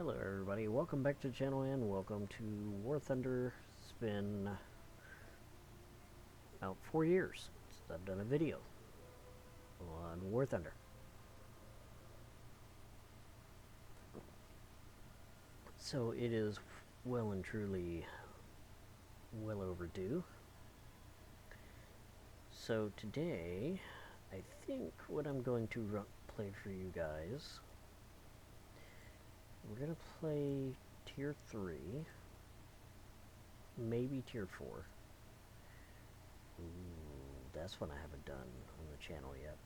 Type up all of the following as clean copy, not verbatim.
Hello everybody, welcome back to the channel and welcome to War Thunder. It's been about 4 years since I've done a video on War Thunder. So it is well and truly well overdue. So today, I think what I'm going to play for you guys, we're going to play Tier 3, maybe Tier 4. Ooh, that's one I haven't done on the channel yet.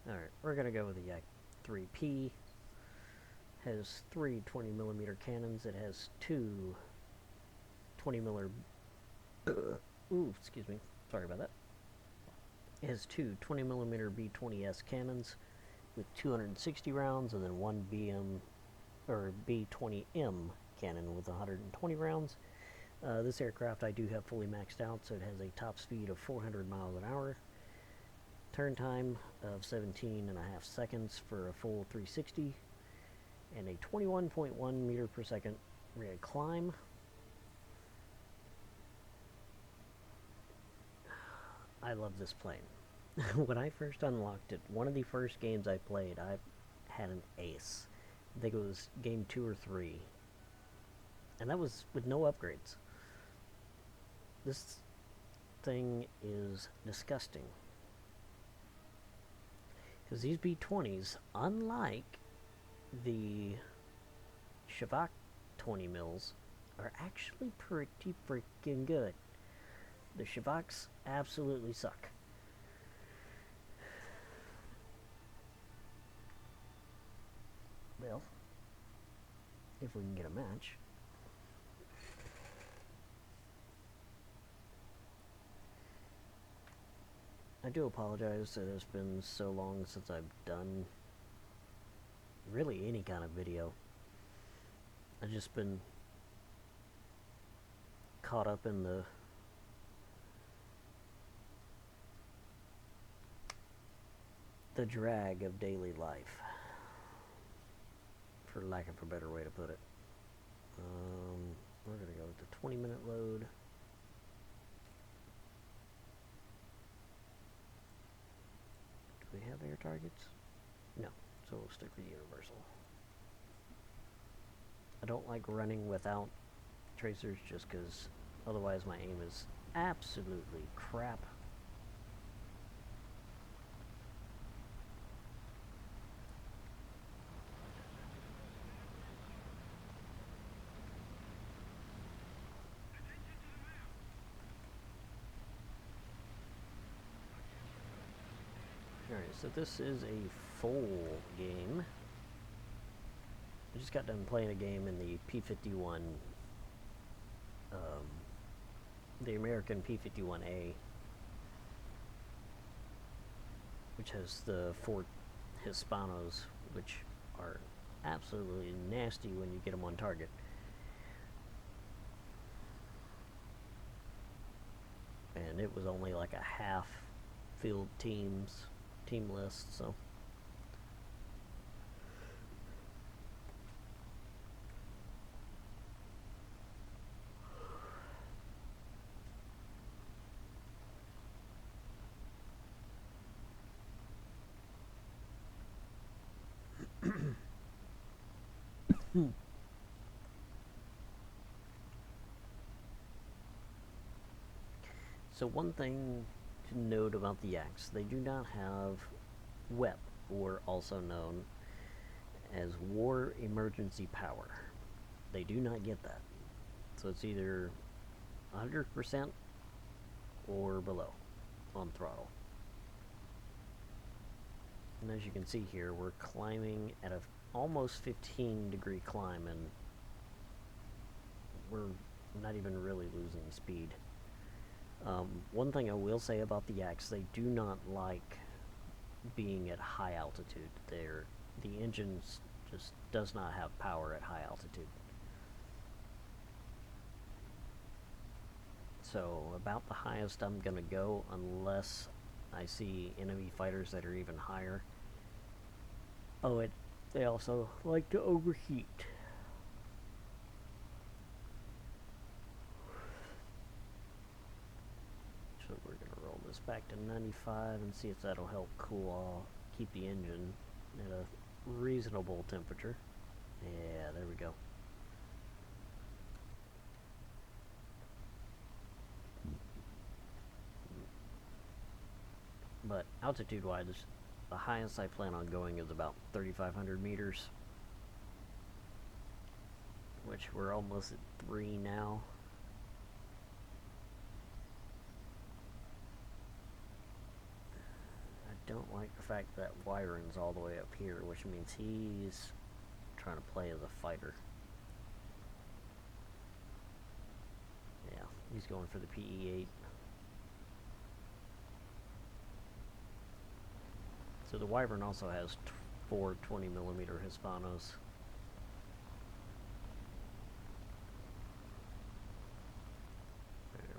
Alright, we're going to go with the Yak 3P. Has 3 20mm cannons. It has 2 20mm... excuse me. Sorry about that. It has 2 20mm B-20S cannons with 260 rounds, and then 1 B-20M cannon with 120 rounds. This aircraft I do have fully maxed out, so it has a top speed of 400 miles an hour, turn time of 17.5 seconds for a full 360, and a 21.1 meter per second rate of climb. I love this plane. When I first unlocked it, one of the first games I played, I had an ace. I think it was game 2 or 3. And that was with no upgrades. This thing is disgusting. Because these B-20s, unlike the Shavak 20 mils, are actually pretty freaking good. The Shavaks absolutely suck. Well, if we can get a match. I do apologize that it's been so long since I've done really any kind of video. I've just been caught up in the drag of daily life, for lack of a better way to put it. We're going to go with the 20-minute load. Do we have air targets? No, so we'll stick with universal. I don't like running without tracers just because otherwise my aim is absolutely crap. Alright, so this is a full game. I just got done playing a game in the P-51, the American P-51A, which has the Fort Hispanos, which are absolutely nasty when you get them on target. And it was only like a half field team list, so so one thing to note about the Yaks, they do not have WEP, or also known as War Emergency Power. They do not get that. So it's either 100% or below on throttle. And as you can see here, we're climbing at a almost 15-degree climb, and we're not even really losing speed. One thing I will say about the Yaks, they do not like being at high altitude. The engines just does not have power at high altitude. So about the highest I'm gonna go, unless I see enemy fighters that are even higher. Oh, They also like to overheat. So we're going to roll this back to 95 and see if that'll help cool off, keep the engine at a reasonable temperature. Yeah, there we go. But altitude-wise, the highest I plan on going is about 3,500 meters, which we're almost at 3 now. I don't like the fact that Wyvern's all the way up here, which means he's trying to play as a fighter. Yeah, he's going for the PE-8. So the Wyvern also has 4 20mm Hispanos.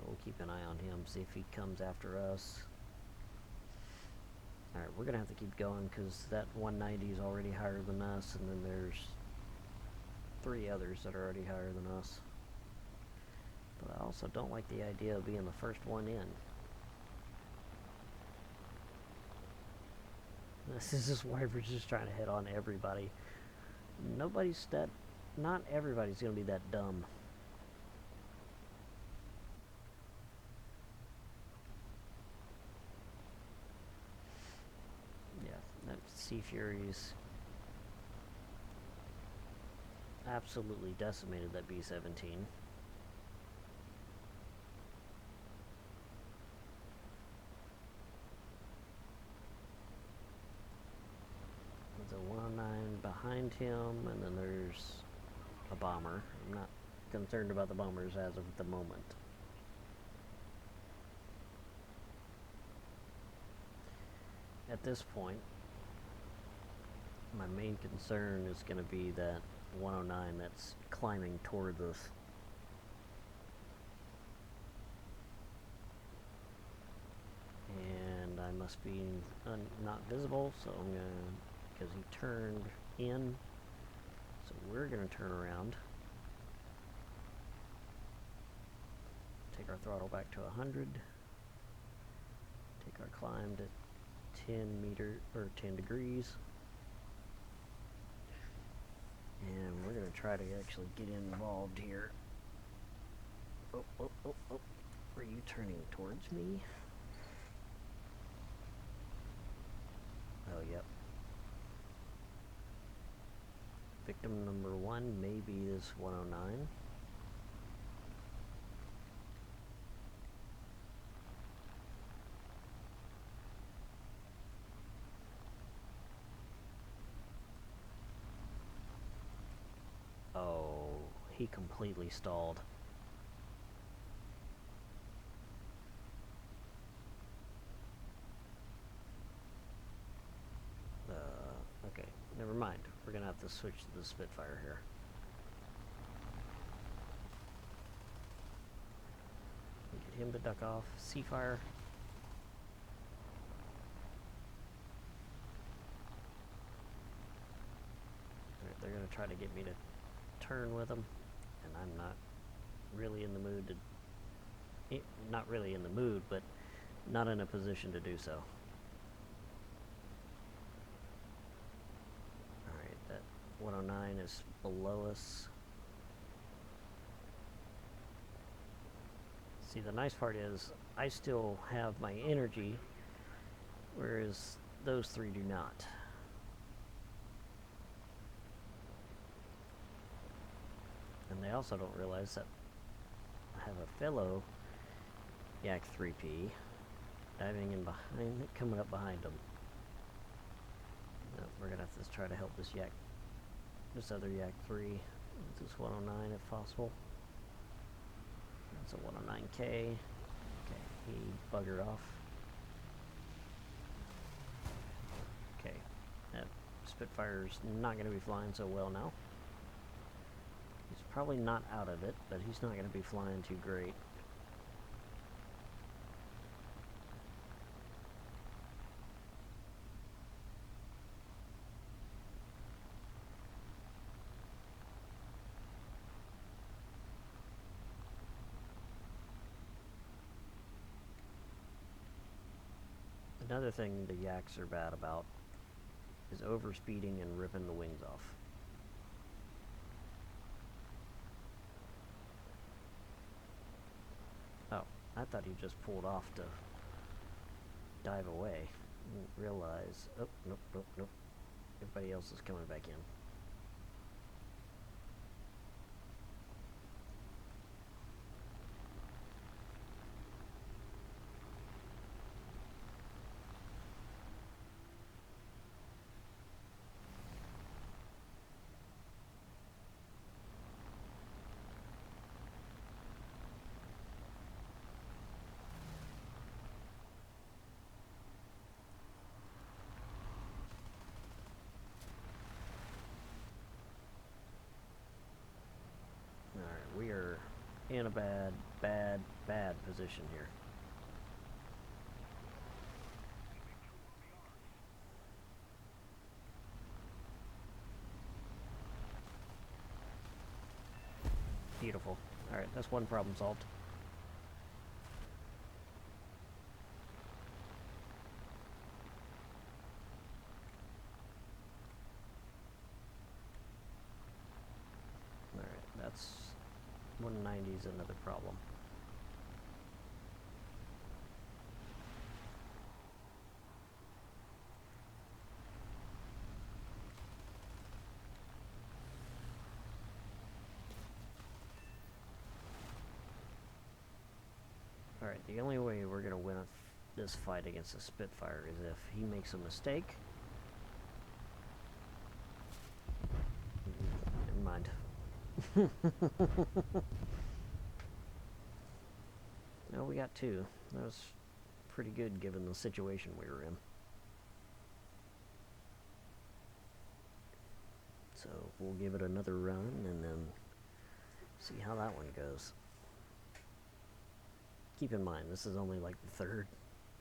We'll keep an eye on him, see if he comes after us. Alright, we're gonna have to keep going because that 190 is already higher than us, and then there's 3 others that are already higher than us. But I also don't like the idea of being the first one in. This is just Wyvern's just trying to hit on everybody. Not everybody's gonna be that dumb. Yeah, that Sea Fury's absolutely decimated that B-17. There's a 109 behind him, and then there's a bomber. I'm not concerned about the bombers as of the moment. At this point, my main concern is going to be that 109 that's climbing towards us. And I must be not visible, so I'm going to, because he turned in, so we're going to turn around. Take our throttle back to 100. Take our climb to 10 degrees. And we're going to try to actually get involved here. Oh. Are you turning towards me? Oh, yep. Victim number 1 may be this 109. Oh, he completely stalled. Okay, never mind. We're gonna have to switch to the Spitfire here. Get him to duck off. Seafire. Alright, they're gonna try to get me to turn with them, and I'm not really in the mood to... Not really in the mood, but not in a position to do so. Alright, that 109 is below us. See, the nice part is I still have my energy, whereas those 3 do not. And they also don't realize that I have a fellow Yak 3P diving in behind, coming up behind them. No, we're gonna have to try to help this other Yak 3, this 109 if possible. That's a 109K. Okay, he buggered off. Okay, that Spitfire's not going to be flying so well now. He's probably not out of it, but he's not going to be flying too great. Another thing the yaks are bad about is overspeeding and ripping the wings off. Oh, I thought he just pulled off to dive away. Didn't realize. Oh, nope, nope, nope. Everybody else is coming back in. Alright, we are in a bad position here. Beautiful. Alright, that's one problem solved. Alright, that's 190 is another problem. Alright, the only way we're gonna win this fight against the Spitfire is if he makes a mistake. Never mind. No, we got two. That was pretty good given the situation we were in. So we'll give it another run and then see how that one goes. Keep in mind, this is only like the third,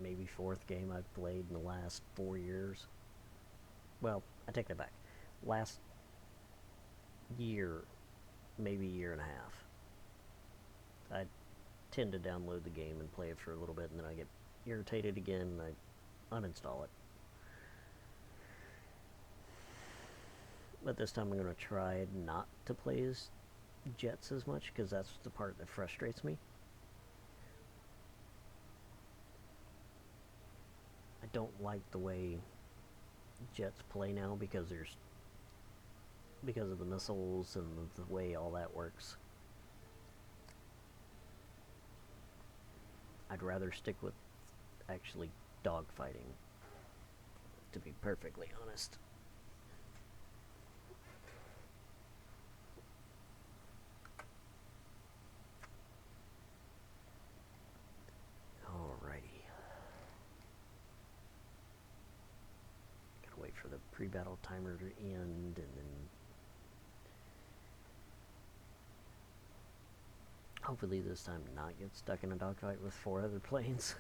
maybe fourth game I've played in the last 4 years. Well, I take that back. Last year, maybe year and a half. I tend to download the game and play it for a little bit, and then I get irritated again, and I uninstall it. But this time I'm going to try not to play as jets as much, because that's the part that frustrates me. I don't like the way jets play now because of the missiles and the way all that works. I'd rather stick with actually dogfighting, to be perfectly honest. For the pre-battle timer to end, and then hopefully this time not get stuck in a dogfight with 4 other planes.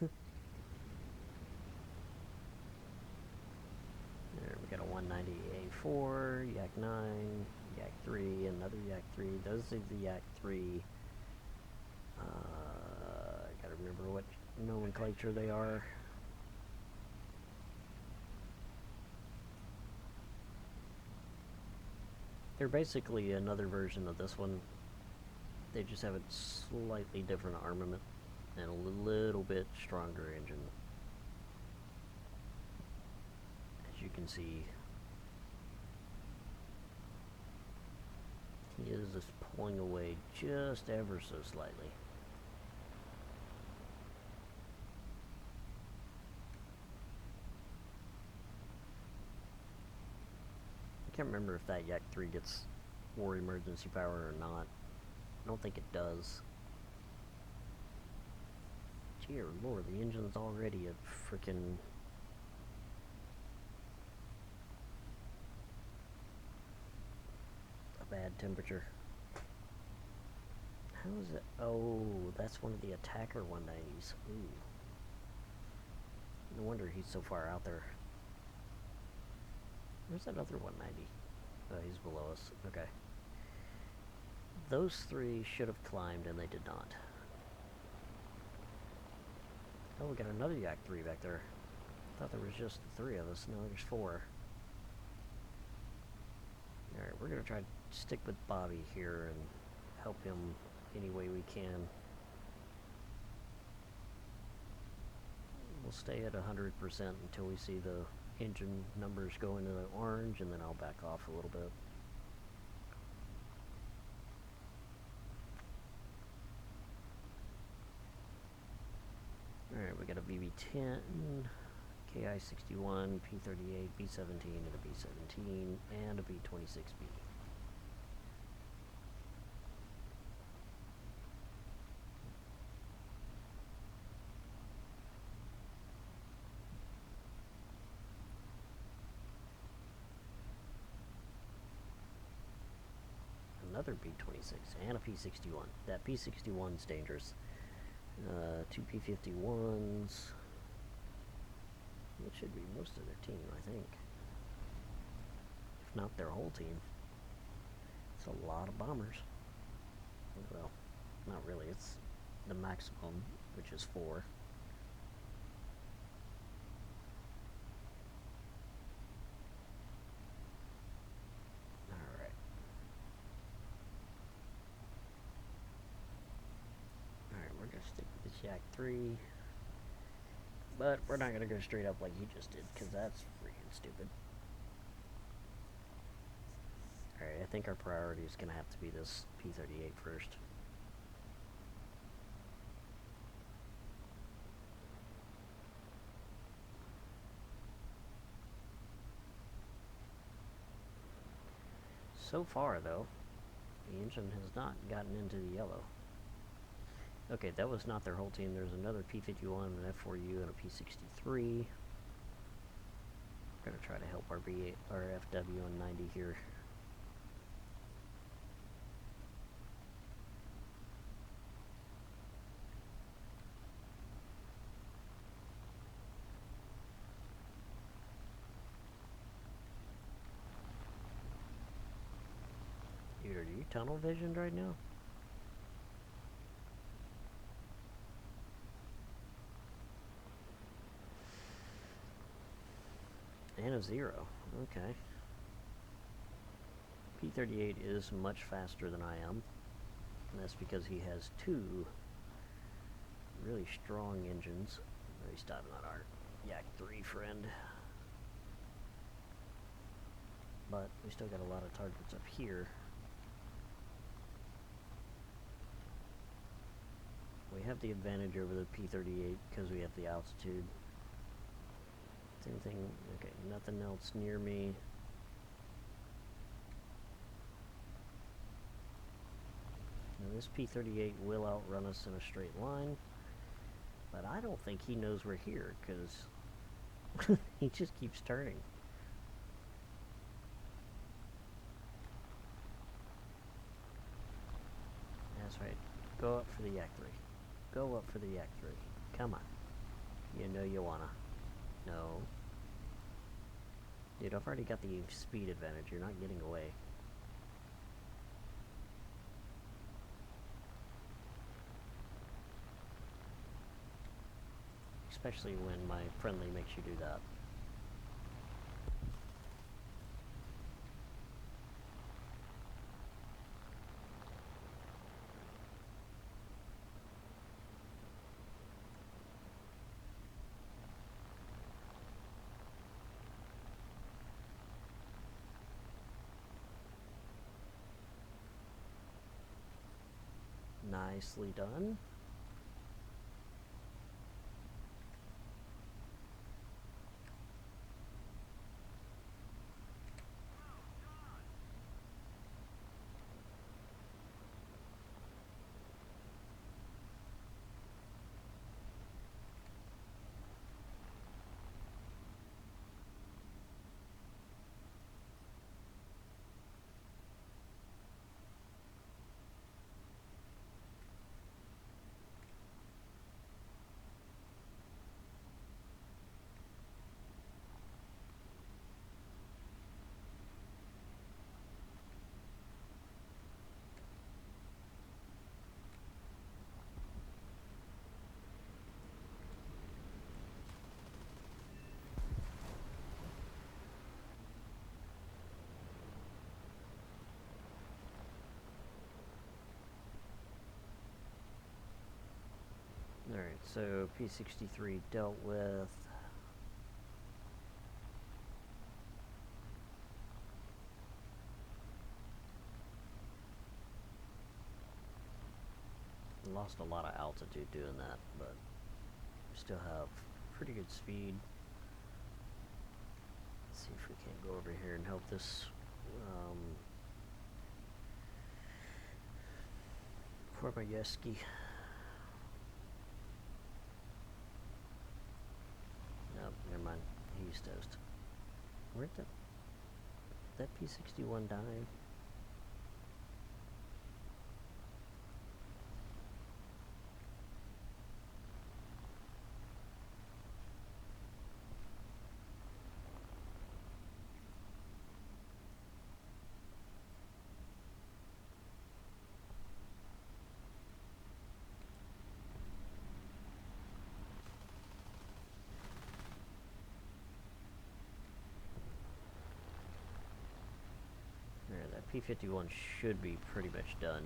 There, we got a 190 A4, Yak 9, Yak 3, another Yak 3. Those are the Yak 3. I gotta remember what nomenclature they are. They're basically another version of this one. They just have a slightly different armament and a little bit stronger engine. As you can see, he is just pulling away just ever so slightly. I can't remember if that Yak 3 gets war emergency power or not. I don't think it does. Dear lord, the engine's already at frickin' a bad temperature. How is it? Oh, that's one of the attacker 190s. Ooh. No wonder he's so far out there. Where's that other 190? Oh, he's below us. Okay. Those 3 should have climbed, and they did not. Oh, we got another Yak 3 back there. Thought there was just the three of us. No, there's four. Alright, we're gonna try to stick with Bobby here and help him any way we can. We'll stay at 100% until we see the engine numbers go into the orange, and then I'll back off a little bit. Alright, we got a BB-10, KI-61, P-38, B-17, and a B-17, and a B-26B. Another B-26 and a P-61. That P-61's dangerous. Two P-51s. That should be most of their team, I think. If not their whole team. It's a lot of bombers. Well, not really. It's the maximum, which is 4. Stick with this Yak 3, but we're not gonna go straight up like he just did, because that's freaking stupid. Alright, I think our priority is gonna have to be this P-38 first. So far, though, the engine has not gotten into the yellow. Okay, that was not their whole team. There's another P-51, an F4U, and a P-63. We're gonna try to help our FW-90 here. Dude, are you tunnel visioned right now? And a 0. Okay. P-38 is much faster than I am. And that's because he has 2 really strong engines. Oh, he's stopping on our Yak 3 friend. But we still got a lot of targets up here. We have the advantage over the P-38 because we have the altitude. Same thing, okay, nothing else near me. Now this P-38 will outrun us in a straight line, but I don't think he knows we're here, because he just keeps turning. That's right, go up for the Yak 3. Go up for the Yak 3. Come on. You know you wanna. No. Dude, I've already got the speed advantage. You're not getting away. Especially when my friendly makes you do that. Nicely done. So P-63 dealt with. Lost a lot of altitude doing that, but still have pretty good speed. Let's see if we can't go over here and help this Kormayeski. Nope, never mind. He's toast. Where'd that P-61 die? There, that P-51 should be pretty much done.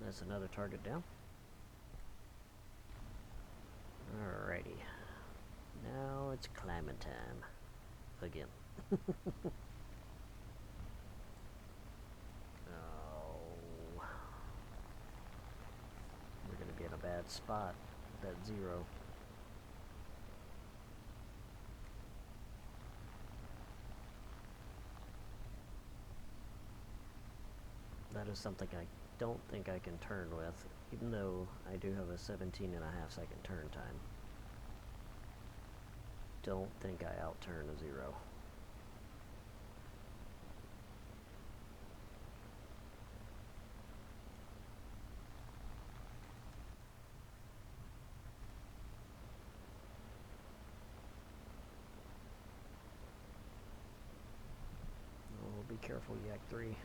That's another target down. Alrighty. Now it's climbing time. Again. Oh. We're gonna be in a bad spot. That 0. That is something I don't think I can turn with, even though I do have a 17.5-second turn time. Don't think I outturn a 0. Oh, be careful, Yak 3.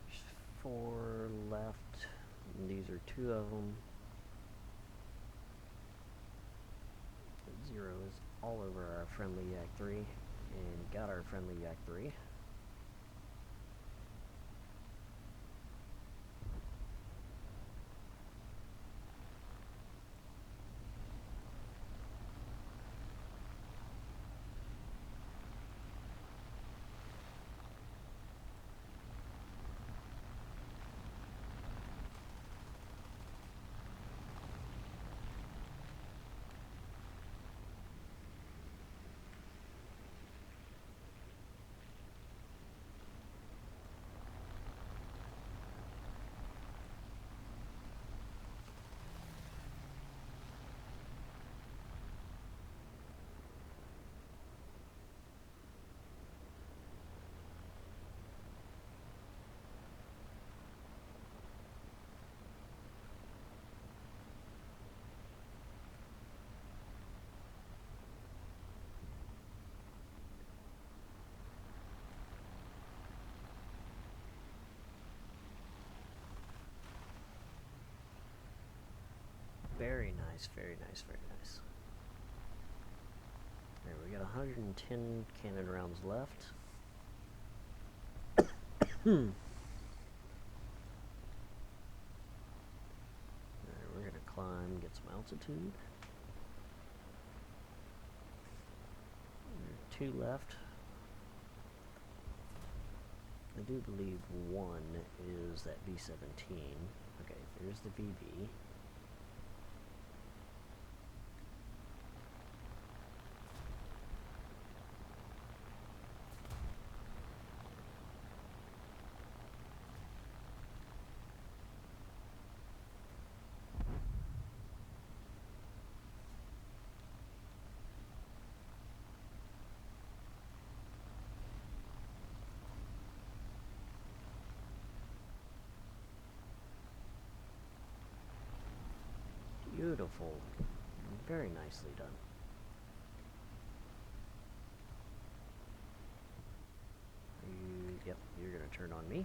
There's 4 left, and these are 2 of them. 0 is all over our friendly Yak 3, and got our friendly Yak 3. Very nice, very nice, very nice. Alright, we got 110 cannon rounds left. Alright, we're gonna climb, get some altitude. There are 2 left. I do believe 1 is that B-17. Okay, there's the VV. beautiful. Very nicely done. Yep, you're gonna turn on me.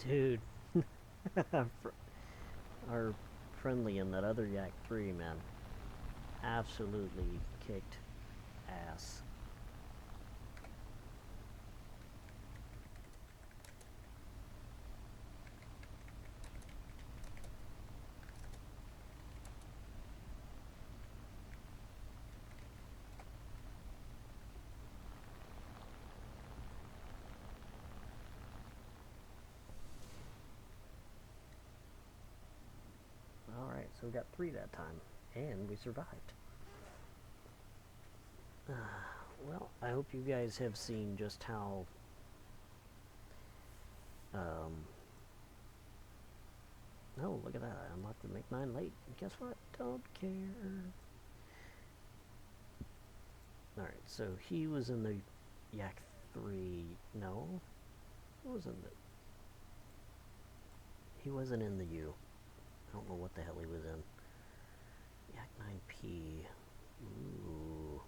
Dude, our friendly in that other Yak 3, man, absolutely kicked ass. Alright, so we got 3 that time, and we survived. Well, I hope you guys have seen just how oh, look at that. I unlocked the Mach-9 late. Guess what? Don't care. Alright, so he was in the Yak 3. No? He wasn't He wasn't in the U. I don't know what the hell he was in. Yak 9P. Ooh.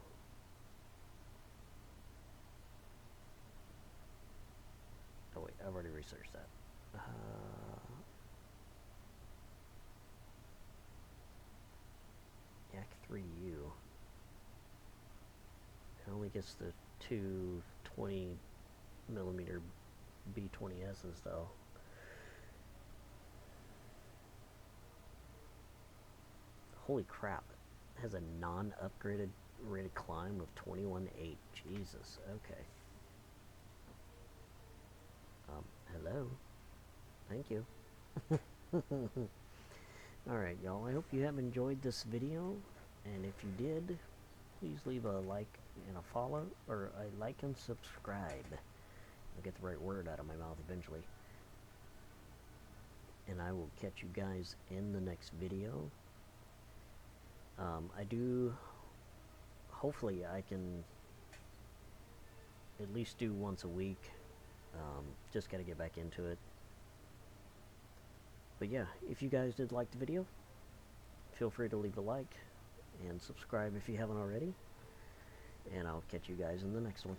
Oh wait, I've already researched that. Yak 3U. It only gets the 220mm B20Ss though. Holy crap. It has a non-upgraded rate of climb of 21.8. Jesus, okay. Hello. Thank you. Alright, y'all. I hope you have enjoyed this video. And if you did, please leave a like and a follow, or a like and subscribe. I'll get the right word out of my mouth eventually. And I will catch you guys in the next video. Hopefully I can at least do once a week. Just gotta get back into it. But yeah, if you guys did like the video, feel free to leave a like and subscribe if you haven't already. And I'll catch you guys in the next one.